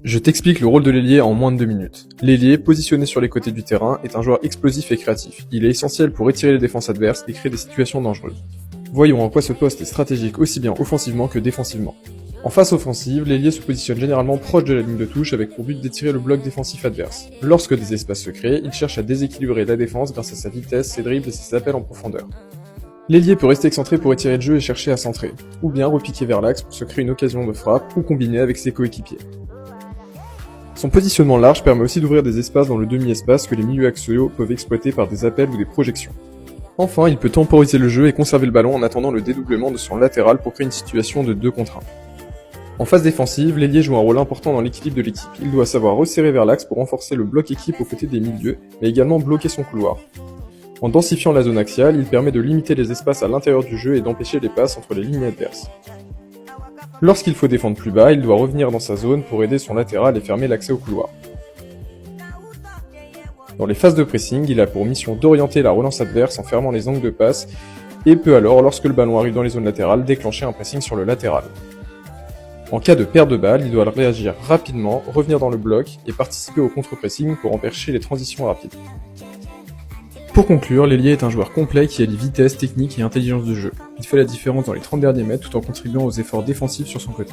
Je t'explique le rôle de l'ailier en moins de 2 minutes. L'ailier, positionné sur les côtés du terrain, est un joueur explosif et créatif. Il est essentiel pour étirer les défenses adverses et créer des situations dangereuses. Voyons en quoi ce poste est stratégique aussi bien offensivement que défensivement. En phase offensive, l'ailier se positionne généralement proche de la ligne de touche avec pour but d'étirer le bloc défensif adverse. Lorsque des espaces se créent, il cherche à déséquilibrer la défense grâce à sa vitesse, ses dribbles et ses appels en profondeur. L'ailier peut rester excentré pour étirer le jeu et chercher à centrer, ou bien repiquer vers l'axe pour se créer une occasion de frappe ou combiner avec ses coéquipiers. Son positionnement large permet aussi d'ouvrir des espaces dans le demi-espace que les milieux axiaux peuvent exploiter par des appels ou des projections. Enfin, il peut temporiser le jeu et conserver le ballon en attendant le dédoublement de son latéral pour créer une situation de 2 contre 1. En phase défensive, l'ailier joue un rôle important dans l'équilibre de l'équipe. Il doit savoir resserrer vers l'axe pour renforcer le bloc équipe aux côtés des milieux, mais également bloquer son couloir. En densifiant la zone axiale, il permet de limiter les espaces à l'intérieur du jeu et d'empêcher les passes entre les lignes adverses. Lorsqu'il faut défendre plus bas, il doit revenir dans sa zone pour aider son latéral et fermer l'accès au couloir. Dans les phases de pressing, il a pour mission d'orienter la relance adverse en fermant les angles de passe et peut alors, lorsque le ballon arrive dans les zones latérales, déclencher un pressing sur le latéral. En cas de perte de balle, il doit réagir rapidement, revenir dans le bloc et participer au contre-pressing pour empêcher les transitions rapides. Pour conclure, l'ailier est un joueur complet qui allie vitesse, technique et intelligence de jeu. Il fait la différence dans les 30 derniers mètres tout en contribuant aux efforts défensifs sur son côté.